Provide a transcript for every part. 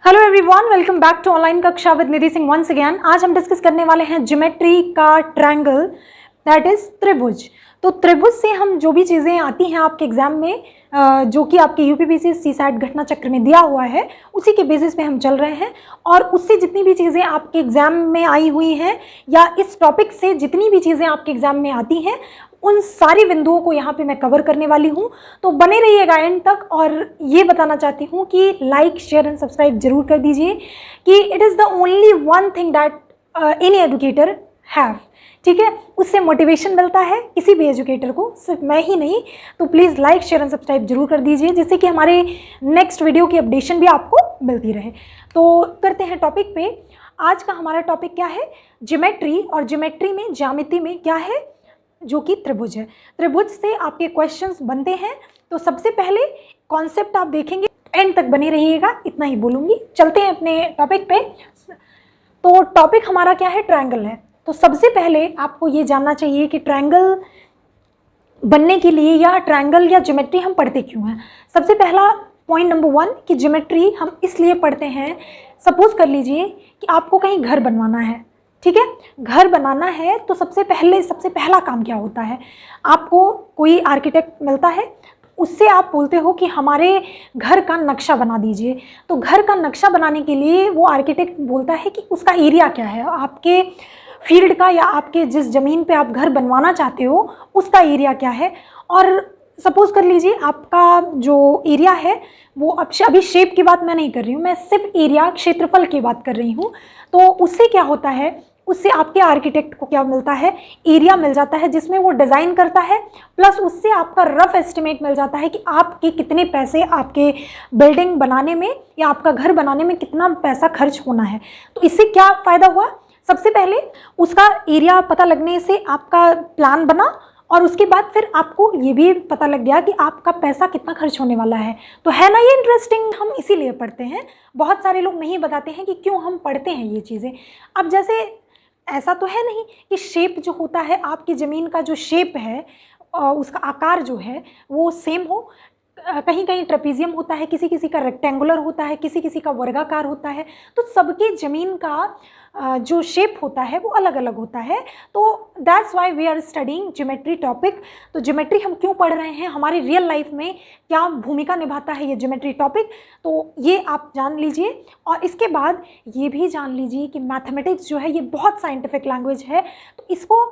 Hello everyone, welcome back to online कक्षा with Nidhi Singh once again. आज हम डिस्कस करने वाले हैं ज्योमेट्री का ट्रायंगल, दैट इज त्रिभुज। तो त्रिभुज से हम जो भी चीज़ें आती हैं आपके एग्जाम में, जो कि आपके यूपीपीसी सीसैट घटना चक्र में दिया हुआ है, उसी के बेसिस पे हम चल रहे हैं। और उससे जितनी भी चीज़ें आपके एग्जाम में आई हुई हैं या इस टॉपिक से जितनी भी चीज़ें आपके एग्जाम में आती हैं, उन सारी बिंदुओं को यहाँ पे मैं कवर करने वाली हूँ। तो बने रहिएगा एंड तक। और ये बताना चाहती हूँ कि लाइक, शेयर एंड सब्सक्राइब जरूर कर दीजिए कि it is the only one thing that any educator have, ठीक है। उससे मोटिवेशन मिलता है किसी भी एजुकेटर को, सिर्फ मैं ही नहीं। तो please like, share and subscribe जरूर कर दीजिए, जिससे कि हमारे नेक्स्ट वीडियो की अपडेशन भी आपको मिलती रहे। तो करते हैं टॉपिक पे। आज का हमारा टॉपिक क्या है? ज्योमेट्री। और ज्योमेट्री में, ज्यामिति में क्या है? जो कि त्रिभुज है। त्रिभुज से आपके क्वेश्चंस बनते हैं। तो सबसे पहले कॉन्सेप्ट आप देखेंगे, एंड तक बने रहिएगा, इतना ही बोलूँगी। चलते हैं अपने टॉपिक पे। तो टॉपिक हमारा क्या है? ट्रायंगल है। तो सबसे पहले आपको ये जानना चाहिए कि ट्रायंगल बनने के लिए या ट्रायंगल या ज्योमेट्री हम पढ़ते क्यों हैं। सबसे पहला पॉइंट नंबर 1 कि ज्योमेट्री हम इसलिए पढ़ते हैं। सपोज कर लीजिए कि आपको कहीं घर बनवाना है, ठीक है। घर बनाना है तो सबसे पहला काम क्या होता है? आपको कोई आर्किटेक्ट मिलता है, उससे आप बोलते हो कि हमारे घर का नक्शा बना दीजिए। तो घर का नक्शा बनाने के लिए वो आर्किटेक्ट बोलता है कि उसका एरिया क्या है, आपके फील्ड का या आपके जिस ज़मीन पे आप घर बनवाना चाहते हो उसका एरिया क्या है। और सपोज़ कर लीजिए आपका जो एरिया है वो, अब अभी शेप की बात मैं नहीं कर रही हूँ, मैं सिर्फ एरिया, क्षेत्रफल की बात कर रही हूँ। तो उससे क्या होता है, उससे आपके आर्किटेक्ट को क्या मिलता है? एरिया मिल जाता है, जिसमें वो डिज़ाइन करता है। प्लस उससे आपका रफ एस्टिमेट मिल जाता है कि आपके कितने पैसे आपके बिल्डिंग बनाने में या आपका घर बनाने में कितना पैसा खर्च होना है। तो इससे क्या फ़ायदा हुआ? सबसे पहले उसका एरिया पता लगने से आपका प्लान बना, और उसके बाद फिर आपको ये भी पता लग गया कि आपका पैसा कितना खर्च होने वाला है। तो है ना ये इंटरेस्टिंग? हम इसीलिए पढ़ते हैं। बहुत सारे लोग नहीं बताते हैं कि क्यों हम पढ़ते हैं ये चीज़ें। अब जैसे ऐसा तो है नहीं कि शेप जो होता है, आपकी ज़मीन का जो शेप है, उसका आकार जो है वो सेम हो। कहीं कहीं ट्रेपीजियम होता है, किसी किसी का रेक्टेंगुलर होता है, किसी किसी का वर्गाकार होता है। तो सबके ज़मीन का जो शेप होता है वो अलग अलग होता है। तो that's why we are studying geometry topic. तो ज्योमेट्री हम क्यों पढ़ रहे हैं, हमारी रियल लाइफ में क्या भूमिका निभाता है ये ज्योमेट्री टॉपिक, तो ये आप जान लीजिए। और इसके बाद ये भी जान लीजिए कि मैथमेटिक्स जो है ये बहुत साइंटिफिक लैंग्वेज है। तो इसको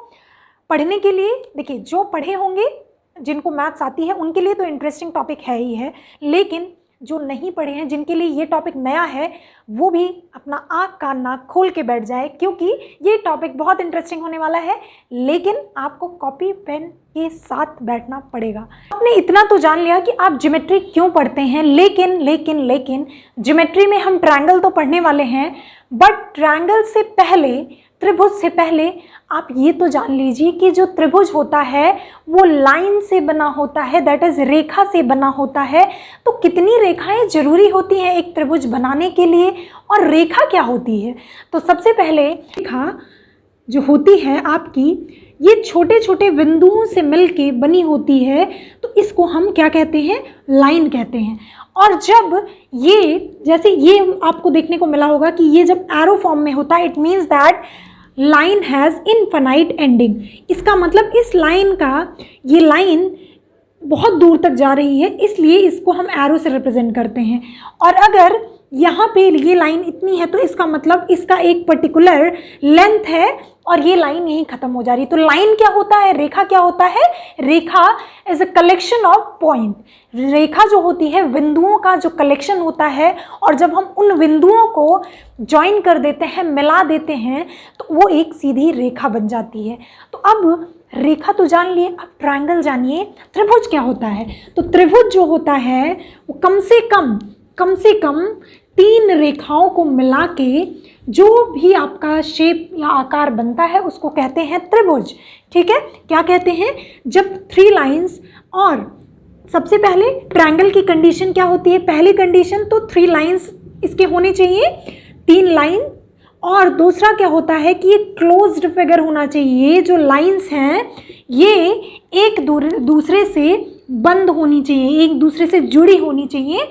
पढ़ने के लिए, देखिए, जो पढ़े होंगे, जिनको मैथ्स आती है, उनके लिए तो इंटरेस्टिंग टॉपिक है ही है। लेकिन जो नहीं पढ़े हैं, जिनके लिए ये टॉपिक नया है, वो भी अपना आँख कान नाक खोल के बैठ जाए, क्योंकि ये टॉपिक बहुत इंटरेस्टिंग होने वाला है। लेकिन आपको कॉपी पेन के साथ बैठना पड़ेगा। आपने इतना तो जान लिया कि आप ज्योमेट्री क्यों पढ़ते हैं। लेकिन ज्योमेट्री में हम ट्रायंगल तो पढ़ने वाले हैं, बट ट्रायंगल से पहले, त्रिभुज से पहले आप ये तो जान लीजिए कि जो त्रिभुज होता है वो लाइन से बना होता है, दैट इज रेखा से बना होता है। तो कितनी रेखाएं जरूरी होती हैं एक त्रिभुज बनाने के लिए, और रेखा क्या होती है? तो सबसे पहले रेखा जो होती है आपकी, ये छोटे छोटे बिंदुओं से मिलके बनी होती है। तो इसको हम क्या कहते हैं? लाइन कहते हैं। और जब ये, जैसे ये आपको देखने को मिला होगा कि ये जब एरो फॉर्म में होता है, it means that line has infinite ending. इसका मतलब इस लाइन का, ये लाइन बहुत दूर तक जा रही है, इसलिए इसको हम एरो से रिप्रेजेंट करते हैं। और अगर यहाँ पे ये लाइन इतनी है तो इसका मतलब इसका एक पर्टिकुलर लेंथ है और ये लाइन यहीं ख़त्म हो जा रही है। तो लाइन क्या होता है? रेखा क्या होता है? रेखा is a collection of point. रेखा जो होती है बिंदुओं का जो कलेक्शन होता है, और जब हम उन बिंदुओं को ज्वाइन कर देते हैं, मिला देते हैं, तो वो एक सीधी रेखा बन जाती है। तो अब रेखा तो जान लिए, अब ट्रायंगल जानिए। त्रिभुज क्या होता है? तो त्रिभुज जो होता है वो कम से कम 3 रेखाओं को मिला के जो भी आपका शेप या आकार बनता है उसको कहते हैं त्रिभुज, ठीक है। क्या कहते हैं? जब 3 लाइंस, और सबसे पहले ट्रायंगल की कंडीशन क्या होती है? पहली कंडीशन तो 3 लाइंस इसके होने चाहिए, 3 लाइन। और दूसरा क्या होता है कि ये क्लोज्ड फिगर होना चाहिए। जो लाइंस हैं ये एक दूसरे से बंद होनी चाहिए, एक दूसरे से जुड़ी होनी चाहिए।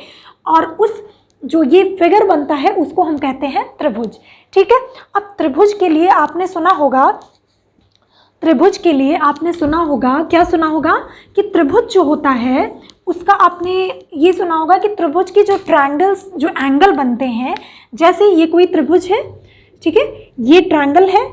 और उस जो ये फिगर बनता है उसको हम कहते हैं त्रिभुज। ठीक है, अब त्रिभुज के लिए आपने सुना होगा, त्रिभुज के लिए आपने सुना होगा, क्या सुना होगा कि त्रिभुज जो होता है उसका आपने ये सुना होगा कि त्रिभुज की जो ट्रायंगल्स, जो एंगल बनते हैं, जैसे ये कोई त्रिभुज है, ठीक है, ये ट्रायंगल है,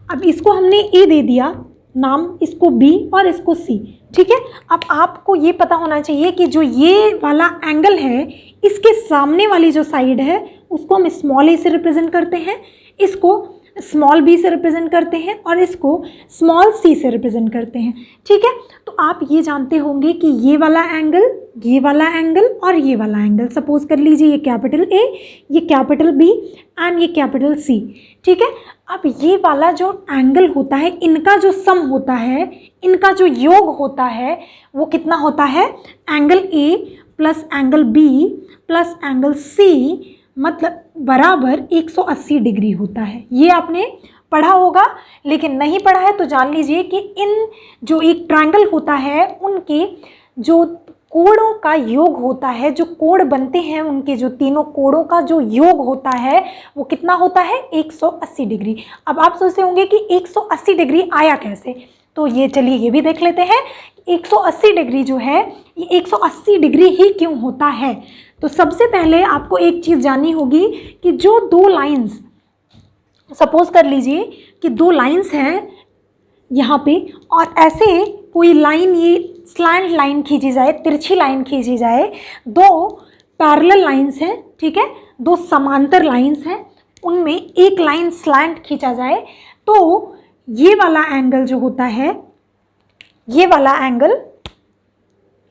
अब इसको हमने ए दे दिया नाम, इसको बी और इसको सी। ठीक है, अब आपको ये पता होना चाहिए कि जो ये वाला एंगल है इसके सामने वाली जो साइड है उसको हम स्मॉल ए से रिप्रेजेंट करते हैं, इसको स्मॉल बी से रिप्रेजेंट करते हैं और इसको स्मॉल सी से रिप्रेजेंट करते हैं। ठीक है, तो आप ये जानते होंगे कि ये वाला एंगल, ये वाला एंगल और ये वाला एंगल, सपोज कर लीजिए ये कैपिटल ए, ये कैपिटल बी एंड ये कैपिटल सी। ठीक है, अब ये वाला जो एंगल होता है, इनका जो सम होता है, इनका जो योग होता है वो कितना होता है, angle A plus angle B plus angle C मतलब बराबर 180 डिग्री होता है। ये आपने पढ़ा होगा, लेकिन नहीं पढ़ा है तो जान लीजिए कि इन जो एक ट्रायंगल होता है उनके जो कोणों का योग होता है, जो कोण बनते हैं उनके जो तीनों कोणों का जो योग होता है वो कितना होता है, 180 डिग्री। अब आप सोचते होंगे कि 180 डिग्री आया कैसे, तो ये चलिए ये भी देख लेते हैं। 180 डिग्री जो है ये 180 डिग्री ही क्यों होता है। तो सबसे पहले आपको एक चीज़ जाननी होगी कि जो दो लाइंस, सपोज कर लीजिए कि दो लाइंस हैं यहाँ पे, और ऐसे कोई लाइन, ये स्लैंट लाइन खींची जाए, तिरछी लाइन खींची जाए, दो पैरेलल लाइंस हैं, ठीक है, दो समांतर लाइंस हैं, उनमें एक लाइन स्लैंट खींचा जाए तो ये वाला एंगल जो होता है, ये वाला एंगल,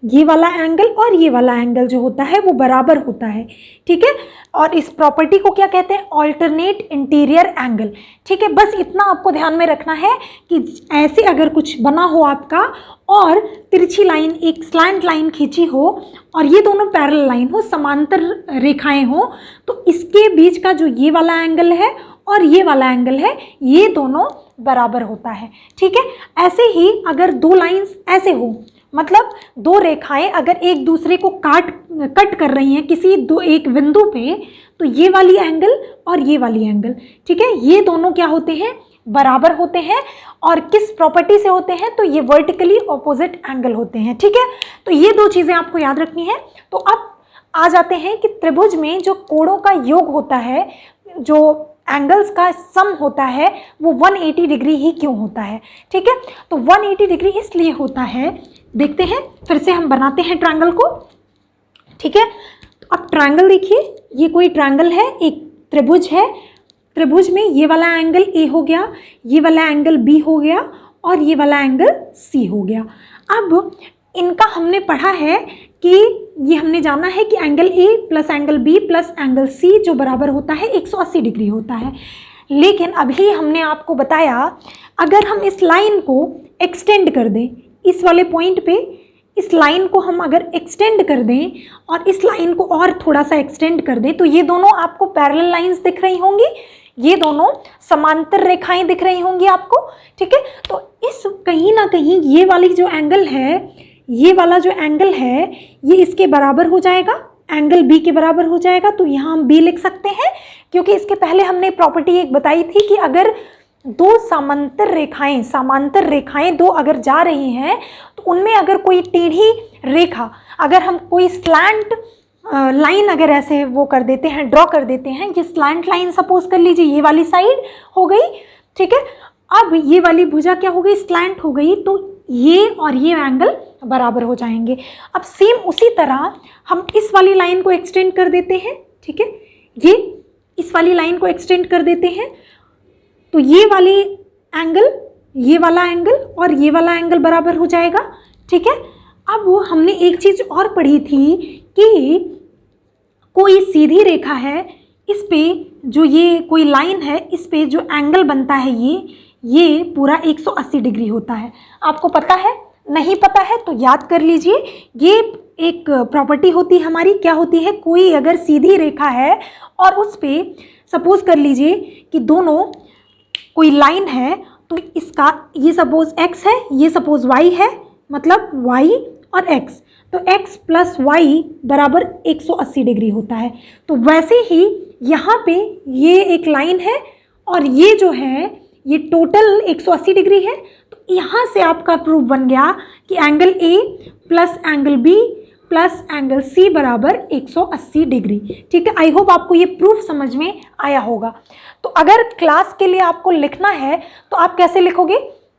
ये वाला एंगल और ये वाला एंगल जो होता है वो बराबर होता है। ठीक है, और इस प्रॉपर्टी को क्या कहते हैं, ऑल्टरनेट इंटीरियर एंगल। ठीक है, बस इतना आपको ध्यान में रखना है कि ऐसे अगर कुछ बना हो आपका और तिरछी लाइन, एक स्लैंट लाइन खींची हो और ये दोनों पैरेलल लाइन हो, समांतर रेखाएं हो, तो इसके बीच का जो ये वाला एंगल है और ये वाला एंगल है, ये दोनों बराबर होता है। ठीक है, ऐसे ही अगर दो लाइंस ऐसे हो, मतलब दो रेखाएं अगर एक दूसरे को कट कर रही हैं किसी एक बिंदु पे, तो ये वाली एंगल और ये वाली एंगल, ठीक है, ये दोनों क्या होते हैं, बराबर होते हैं। और किस प्रॉपर्टी से होते हैं, तो ये वर्टिकली ऑपोजिट एंगल होते हैं। ठीक है, तो ये दो चीज़ें आपको याद रखनी है। तो अब आ जाते हैं कि त्रिभुज में जो कोणों का योग होता है, जो एंगल्स का सम होता है, वो 180 डिग्री ही क्यों होता है। ठीक है, तो 180 डिग्री इसलिए होता है, देखते हैं, फिर से हम बनाते हैं ट्रायंगल को। ठीक है, तो अब ट्रायंगल देखिए, ये कोई ट्रायंगल है, एक त्रिभुज है, त्रिभुज में ये वाला एंगल ए हो गया, ये वाला एंगल बी हो गया और ये वाला एंगल सी हो गया। अब इनका हमने पढ़ा है कि ये हमने जाना है कि angle A plus angle B plus angle C जो बराबर होता है 180 डिग्री होता है। लेकिन अभी हमने आपको बताया, अगर हम इस लाइन को एक्सटेंड कर दें, इस वाले पॉइंट पे इस लाइन को हम अगर एक्सटेंड कर दें और इस लाइन को और थोड़ा सा एक्सटेंड कर दें, तो ये दोनों आपको पैरेलल लाइंस दिख रही होंगी, ये दोनों समांतर रेखाएं दिख रही होंगी आपको। ठीक है, तो इस कहीं ना कहीं ये वाली जो एंगल है, ये वाला जो एंगल है, ये इसके बराबर हो जाएगा, एंगल बी के बराबर हो जाएगा। तो यहाँ हम बी लिख सकते हैं, क्योंकि इसके पहले हमने प्रॉपर्टी एक बताई थी कि अगर दो समांतर रेखाएं दो अगर जा रही हैं, तो उनमें अगर कोई टेढ़ी रेखा, अगर हम कोई स्लैंट लाइन अगर ऐसे वो कर देते हैं, ड्रॉ कर देते हैं, ये स्लैंट लाइन सपोज कर लीजिए ये वाली साइड हो गई। ठीक है, अब ये वाली भुजा क्या हो गई, स्लैंट हो गई, तो ये और ये एंगल बराबर हो जाएंगे। अब सेम उसी तरह हम इस वाली लाइन को एक्सटेंड कर देते हैं। ठीक है, ये इस वाली लाइन को एक्सटेंड कर देते हैं, तो ये वाली एंगल, ये वाला एंगल और ये वाला एंगल बराबर हो जाएगा। ठीक है, अब वो हमने एक चीज़ और पढ़ी थी कि कोई सीधी रेखा है, इस पे जो ये कोई लाइन है, इस पे जो एंगल बनता है ये पूरा 180 डिग्री होता है। आपको पता है, नहीं पता है तो याद कर लीजिए। ये एक प्रॉपर्टी होती है हमारी, क्या होती है, कोई अगर सीधी रेखा है और उस पे सपोज कर लीजिए कि दोनों कोई लाइन है, तो इसका ये सपोज x है, ये सपोज y है, मतलब y और x तो x प्लस वाई बराबर 180 डिग्री होता है। तो वैसे ही यहाँ पे ये एक लाइन है और ये जो है ये टोटल 180 डिग्री है। तो यहाँ से आपका प्रूफ बन गया कि angle A plus angle B plus angle C बराबर 180 डिग्री। ठीक है, आई होप आपको ये प्रूफ समझ में आया होगा। तो अगर क्लास के लिए आपको लिखना है तो आप कैसे लिखोगे?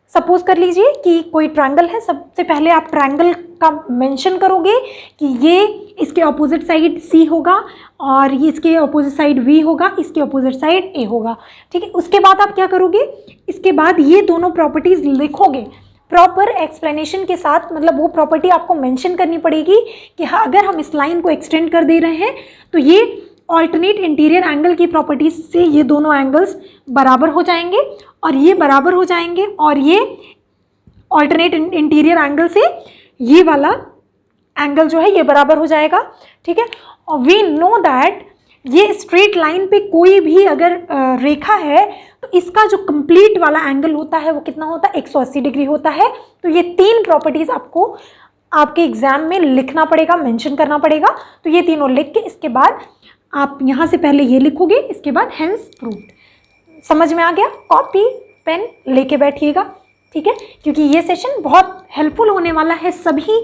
सपोज कर लीजिए कि कोई ट्रायंगल है, सबसे पहले आप ट्रायंगल का मेंशन करोगे कि ये इसके ऑपोजिट साइड C होगा और ये इसके ऑपोजिट साइड V होगा, इसके ऑपोजिट साइड A होगा। ठीक है, उसके बाद आप क्या करोगे? इसके बाद ये दोनों प्रॉपर्टीज लिखोगे प्रॉपर एक्सप्लेनेशन के साथ, मतलब वो प्रॉपर्टी आपको मेंशन करनी पड़ेगी कि हाँ अगर हम इस लाइन को एक्सटेंड कर दे रहे हैं तो ये ऑल्टरनेट इंटीरियर एंगल की प्रॉपर्टीज से ये दोनों एंगल्स बराबर हो जाएंगे और ये बराबर हो जाएंगे और ये ऑल्टरनेट इंटीरियर एंगल से ये वाला एंगल जो है ये बराबर हो जाएगा। ठीक है, और वी नो दैट ये स्ट्रेट लाइन पे कोई भी अगर रेखा है तो इसका जो कंप्लीट वाला एंगल होता है वो कितना होता है? 180 डिग्री होता है। तो ये तीन प्रॉपर्टीज आपको आपके एग्जाम में लिखना पड़ेगा, मेंशन करना पड़ेगा। तो ये तीनों लिख के इसके बाद आप यहाँ से पहले ये लिखोगे, इसके बाद हेंस प्रूव्ड। समझ में आ गया? कॉपी पेन लेके बैठिएगा। ठीक है, क्योंकि ये सेशन बहुत हेल्पफुल होने वाला है सभी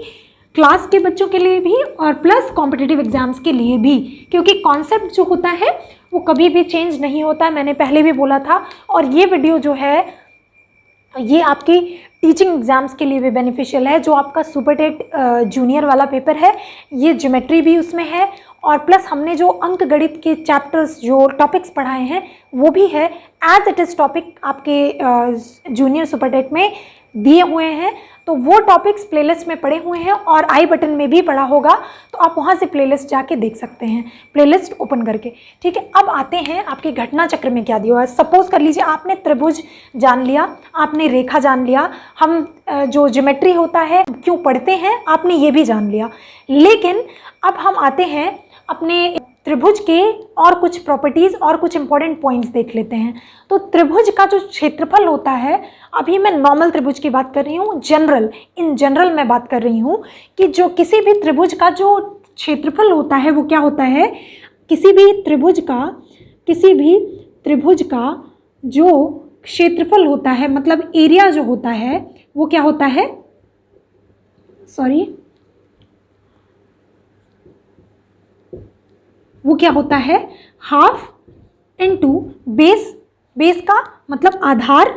क्लास के बच्चों के लिए भी और प्लस कॉम्पिटिटिव एग्जाम्स के लिए भी, क्योंकि कॉन्सेप्ट जो होता है वो कभी भी चेंज नहीं होता है, मैंने पहले भी बोला था। और ये वीडियो जो है ये आपकी टीचिंग एग्जाम्स के लिए भी बेनिफिशियल है। जो आपका सुपर टेट जूनियर वाला पेपर है ये ज्योमेट्री भी उसमें है और प्लस हमने जो अंक गणित के चैप्टर्स जो टॉपिक्स पढ़ाए हैं वो भी है एज इट इज़ टॉपिक आपके जूनियर सुपर टेट में दिए हुए हैं। तो वो टॉपिक्स प्लेलिस्ट में पड़े हुए हैं और आई बटन में भी पड़ा होगा, तो आप वहाँ से प्लेलिस्ट जाके देख सकते हैं, प्लेलिस्ट ओपन करके। ठीक है, अब आते हैं आपके घटना चक्र में क्या दिया हुआ है। सपोज कर लीजिए आपने त्रिभुज जान लिया, आपने रेखा जान लिया, हम जो ज्योमेट्री होता है क्यों पढ़ते हैं आपने ये भी जान लिया। लेकिन अब हम आते हैं अपने त्रिभुज के और कुछ प्रॉपर्टीज़ और कुछ इंपॉर्टेंट पॉइंट्स देख लेते हैं। तो त्रिभुज का जो क्षेत्रफल होता है, अभी मैं नॉर्मल त्रिभुज की बात कर रही हूँ, इन जनरल मैं बात कर रही हूँ कि जो किसी भी त्रिभुज का जो क्षेत्रफल होता है वो क्या होता है? किसी भी त्रिभुज का जो क्षेत्रफल होता है, मतलब एरिया जो होता है वो क्या होता है? वो क्या होता है? हाफ इनटू बेस, बेस का मतलब आधार,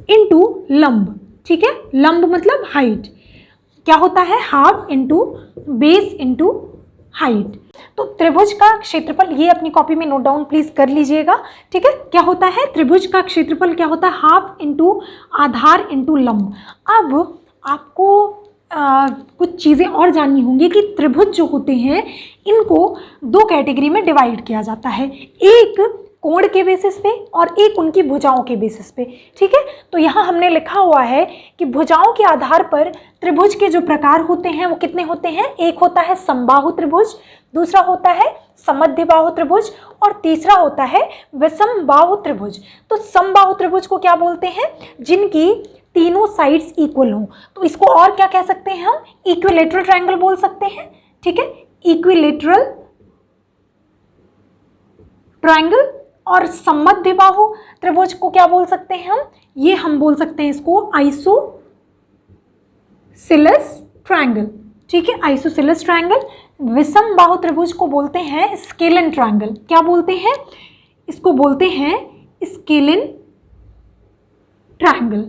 इनटू लंब। ठीक है, लंब मतलब हाइट। क्या होता है? Half into base into height. तो त्रिभुज का क्षेत्रफल ये अपनी कॉपी में नोट डाउन प्लीज कर लीजिएगा। ठीक है, क्या होता है? त्रिभुज का क्षेत्रफल क्या होता है? हाफ इनटू आधार इनटू लंब। अब आपको कुछ चीज़ें और जाननी होंगी कि त्रिभुज जो होते हैं इनको दो कैटेगरी में डिवाइड किया जाता है, एक कोण के बेसिस पे और एक उनकी भुजाओं के बेसिस पे। ठीक है, तो यहाँ हमने लिखा हुआ है कि भुजाओं के आधार पर त्रिभुज के जो प्रकार होते हैं वो कितने होते हैं? एक होता है समबाहु त्रिभुज, दूसरा होता है समद्विबाहु त्रिभुज और तीसरा होता है विषमबाहु त्रिभुज। तो समबाहु त्रिभुज को क्या बोलते हैं? जिनकी तीनों साइड्स इक्वल हों। तो इसको और क्या कह सकते हैं हम? इक्विलेटरल ट्रायंगल बोल सकते हैं। ठीक है, इक्विलेटरल ट्रायंगल। और समद्विबाहु त्रिभुज को क्या बोल सकते हैं हम? ये हम बोल सकते हैं इसको आइसोसेलेस ट्रायंगल। ठीक है, आइसोसेलेस ट्रायंगल। विषमबाहु त्रिभुज को बोलते हैं स्केलन ट्रायंगल। क्या बोलते हैं? इसको बोलते हैं स्केलन ट्रायंगल।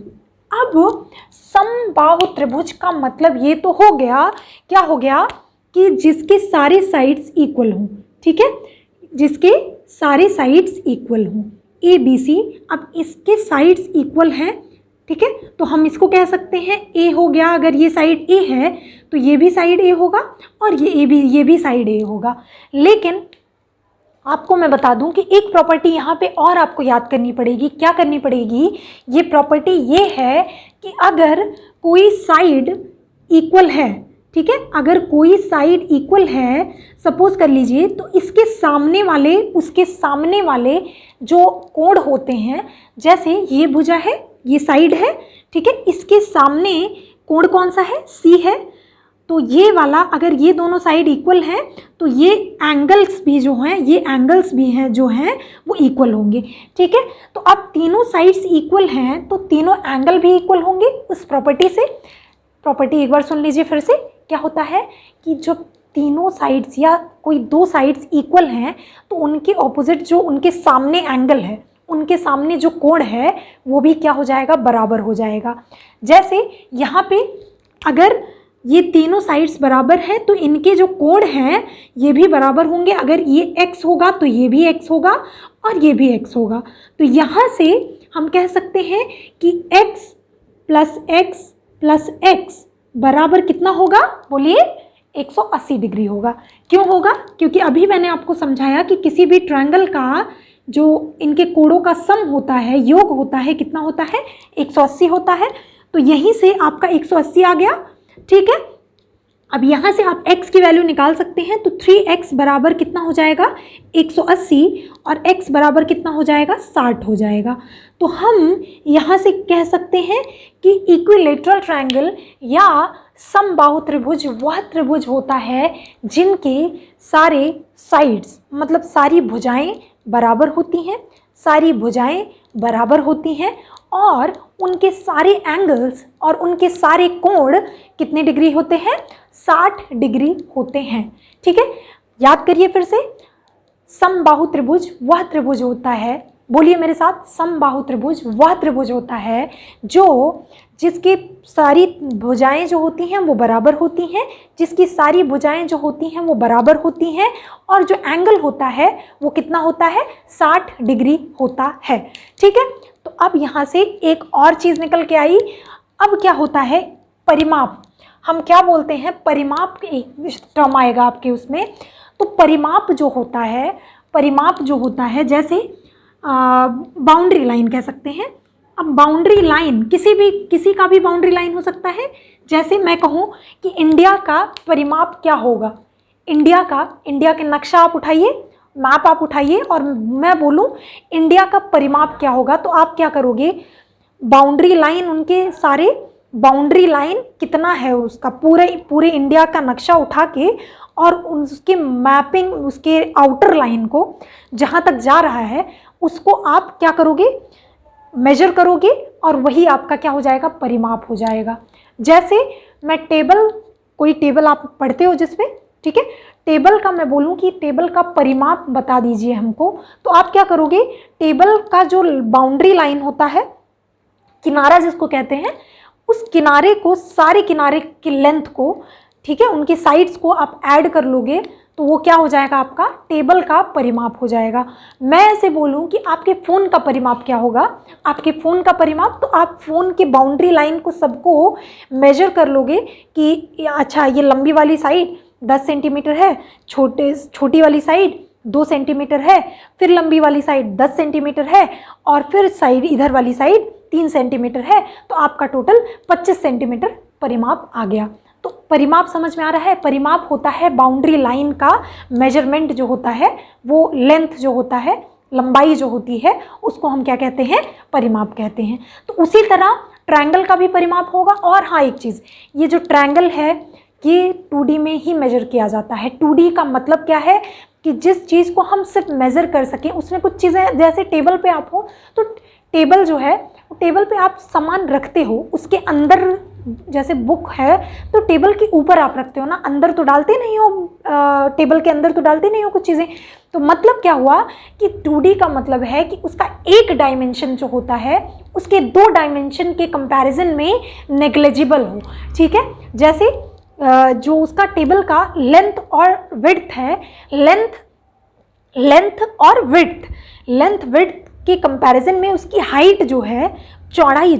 अब समबाहु त्रिभुज का मतलब ये तो हो गया, क्या हो गया? कि जिसके सारे साइड्स इक्वल हों। ठीक है, जिसके सारे साइड्स इक्वल हों, ए बी सी। अब इसके साइड्स इक्वल हैं। ठीक है, तो हम इसको कह सकते हैं ए हो गया। अगर ये साइड ए है तो ये भी साइड ए होगा और ये भी साइड ए होगा। लेकिन आपको मैं बता दूं कि एक प्रॉपर्टी यहाँ पे और आपको याद करनी पड़ेगी। क्या करनी पड़ेगी? ये प्रॉपर्टी ये है कि अगर कोई साइड इक्वल है, ठीक है, अगर कोई साइड इक्वल है, सपोज कर लीजिए, तो इसके सामने वाले, उसके सामने वाले जो कोण होते हैं, जैसे ये भुजा है, ये साइड है, ठीक है, इसके सामने कोण कौन सा है, सी है। तो ये वाला अगर ये दोनों साइड इक्वल हैं तो ये एंगल्स भी जो हैं, ये एंगल्स भी हैं जो हैं वो इक्वल होंगे। ठीक है, तो अब तीनों साइड्स इक्वल हैं तो तीनों एंगल भी इक्वल होंगे उस प्रॉपर्टी से। प्रॉपर्टी एक बार सुन लीजिए फिर से। क्या होता है कि जब तीनों साइड्स या कोई दो साइड्स इक्वल हैं तो उनके ऑपोजिट जो उनके सामने एंगल है, उनके सामने जो कोण है वो भी क्या हो जाएगा, बराबर हो जाएगा। जैसे यहाँ पे अगर ये तीनों साइड्स बराबर हैं तो इनके जो कोण हैं ये भी बराबर होंगे। अगर ये x होगा तो ये भी x होगा और ये भी x होगा। तो यहाँ से हम कह सकते हैं कि x plus x plus x बराबर कितना होगा, बोलिए 180 डिग्री होगा। क्यों होगा, क्योंकि अभी मैंने आपको समझाया कि किसी भी ट्रायंगल का जो इनके कोणों का सम होता है, योग होता है, कितना होता है, 180 होता है। तो यहीं से आपका 180 आ गया। ठीक है, अब यहाँ से आप x की वैल्यू निकाल सकते हैं। तो 3x बराबर कितना हो जाएगा, 180, और x बराबर कितना हो जाएगा, 60 हो जाएगा। तो हम यहाँ से कह सकते हैं कि इक्विलेटरल ट्रायंगल या समबाहु त्रिभुज वह त्रिभुज होता है जिनके सारे साइड्स, मतलब सारी भुजाएं बराबर होती हैं, सारी भुजाएं बराबर होती हैं और उनके सारे एंगल्स और उनके सारे कोण कितने डिग्री होते हैं, 60 डिग्री होते हैं। ठीक है, याद करिए फिर से। समबाहु त्रिभुज वह त्रिभुज होता है, बोलिए मेरे साथ, समबाहु त्रिभुज वह त्रिभुज होता है जिसकी सारी भुजाएं जो होती हैं वो बराबर होती हैं, जिसकी सारी भुजाएं जो होती हैं वो बराबर होती हैं और जो एंगल होता है वो कितना होता है, 60 डिग्री होता है। ठीक है, तो अब यहाँ से एक और चीज़ निकल के आई। अब क्या होता है, परिमाप। हम क्या बोलते हैं, परिमाप एक टर्म आएगा आपके उसमें। तो परिमाप जो होता है जैसे बाउंड्री लाइन कह सकते हैं। अब बाउंड्री लाइन किसी का भी बाउंड्री लाइन हो सकता है। जैसे मैं कहूँ कि इंडिया का परिमाप क्या होगा, इंडिया के नक्शा आप उठाइए, मैप आप उठाइए और मैं बोलूँ इंडिया का परिमाप क्या होगा, तो आप क्या करोगे, बाउंड्री लाइन, उनके सारे बाउंड्री लाइन कितना है उसका, पूरे इंडिया का नक्शा उठा के और उसकी मैपिंग, उसके आउटर लाइन को जहाँ तक जा रहा है उसको आप क्या करोगे, मेजर करोगे और वही आपका क्या हो जाएगा, परिमाप हो जाएगा। जैसे मैं कोई टेबल आप पढ़ते हो जिसपे, ठीक है, टेबल का मैं बोलूँ कि टेबल का परिमाप बता दीजिए हमको, तो आप क्या करोगे, टेबल का जो बाउंड्री लाइन होता है, किनारा जिसको कहते हैं, उस किनारे को, सारे किनारे की लेंथ को, ठीक है, उनकी साइड्स को आप ऐड कर लोगे तो वो क्या हो जाएगा, आपका टेबल का परिमाप हो जाएगा। मैं ऐसे बोलूं कि आपके फ़ोन का परिमाप क्या होगा, आपके फ़ोन का परिमाप, तो आप फ़ोन की बाउंड्री लाइन को सबको मेजर कर लोगे कि अच्छा ये लंबी वाली साइड 10 सेंटीमीटर है, छोटी वाली साइड 2 सेंटीमीटर है, फिर लंबी वाली साइड 10 सेंटीमीटर है और फिर साइड इधर वाली साइड 3 सेंटीमीटर है, तो आपका टोटल 25 सेंटीमीटर परिमाप आ गया। तो परिमाप समझ में आ रहा है, परिमाप होता है बाउंड्री लाइन का मेजरमेंट जो होता है, वो लेंथ जो होता है, लंबाई जो होती है, उसको हम क्या कहते हैं, परिमाप कहते हैं। तो उसी तरह ट्रायंगल का भी परिमाप होगा। और हाँ, एक चीज़, ये जो ट्रायंगल है ये 2D में ही मेजर किया जाता है। 2D का मतलब क्या है कि जिस चीज़ को हम सिर्फ मेज़र कर सकें, उसमें कुछ चीज़ें, जैसे टेबल पे आप हो तो टेबल जो है, टेबल पे आप सामान रखते हो, उसके अंदर जैसे बुक है तो टेबल के ऊपर आप रखते हो ना, अंदर तो डालते नहीं हो, टेबल के अंदर तो डालते नहीं हो कुछ चीज़ें। तो मतलब क्या हुआ कि 2D का मतलब है कि उसका एक डायमेंशन जो होता है उसके 2 डायमेंशन के कंपैरिजन में नेग्लिजिबल हो। ठीक है, जैसे जो उसका टेबल का लेंथ और विड्थ है, लेंथ और विड्थ के कंपैरिजन में उसकी हाइट जो है,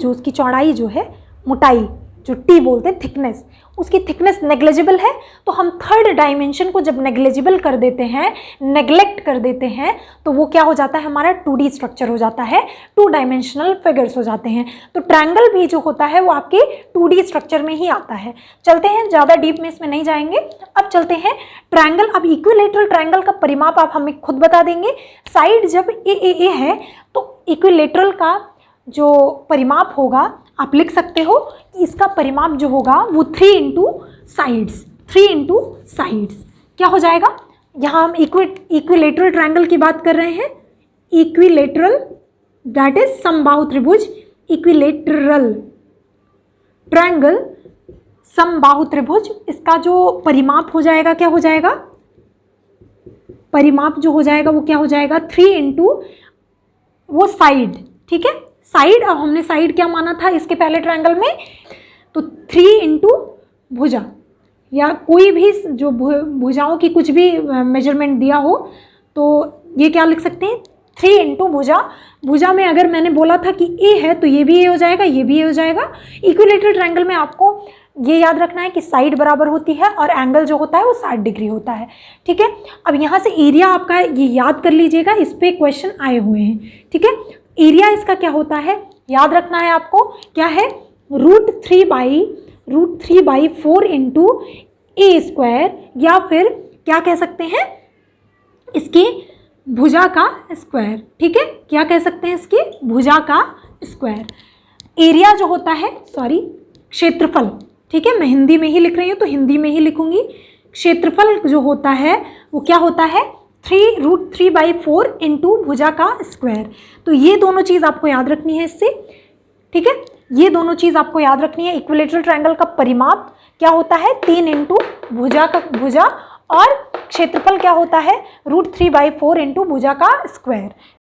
उसकी चौड़ाई जो है, मोटाई जो टी बोलते हैं, थिकनेस, उसकी थिकनेस नेग्लिजिबल है। तो हम 3rd डायमेंशन को जब नेग्लिजिबल कर देते हैं, नेग्लेक्ट कर देते हैं, तो वो क्या हो जाता है, हमारा 2D स्ट्रक्चर हो जाता है, 2 डायमेंशनल फिगर्स हो जाते हैं। तो ट्रायंगल भी जो होता है वो आपके 2D स्ट्रक्चर में ही आता है। चलते हैं, ज़्यादा डीप में इसमें नहीं जाएंगे, अब चलते हैं ट्रायंगल। अब इक्विलेटरल ट्रायंगल का परिमाप आप हमें खुद बता देंगे। साइड जब ए है तो इक्विलेटरल का जो परिमाप होगा आप लिख सकते हो कि इसका परिमाप जो होगा वो 3 इंटू साइड्स, 3 इंटू साइड्स क्या हो जाएगा। यहाँ हम इक्विलेटरल ट्रायंगल की बात कर रहे हैं, इक्विलेटरल दैट इज समबाहु त्रिभुज, इक्विलेटरल ट्रायंगल समबाहु त्रिभुज, इसका जो परिमाप हो जाएगा क्या हो जाएगा, परिमाप जो हो जाएगा वो क्या हो जाएगा 3 इंटू वो साइड, ठीक है साइड। अब हमने साइड क्या माना था इसके पहले ट्रायंगल में, तो 3 इंटू भुजा या कोई भी जो भुजाओं की कुछ भी मेजरमेंट दिया हो तो ये क्या लिख सकते हैं 3 इंटू भुजा। भुजा में अगर मैंने बोला था कि ए है तो ये भी ए हो जाएगा, ये भी ए हो जाएगा। इक्विलेटरल ट्रायंगल में आपको ये याद रखना है कि साइड बराबर होती है और एंगल जो होता है वो 60 डिग्री होता है, ठीक है। अब यहाँ से एरिया आपका ये याद कर लीजिएगा, इस पर क्वेश्चन आए हुए हैं, ठीक है। एरिया इसका क्या होता है याद रखना है आपको, क्या है √3/4 इंटू ए स्क्वायर, या फिर क्या कह सकते हैं इसकी भुजा का स्क्वायर, ठीक है। क्या कह सकते हैं इसकी भुजा का स्क्वायर। एरिया जो होता है क्षेत्रफल, ठीक है। मैं हिंदी में ही लिख रही हूँ तो हिंदी में ही लिखूंगी। क्षेत्रफल जो होता है वो क्या होता है √3/4 इंटू भुजा का स्क्वायर। तो ये दोनों चीज़ आपको याद रखनी है इससे, ठीक है। ये दोनों चीज़ आपको याद रखनी है। इक्विलेटरल ट्रायंगल का परिमाप क्या होता है 3 इंटू भुजा, और क्षेत्रफल क्या होता है √3/4 इंटू भुजा का स्क्वायर।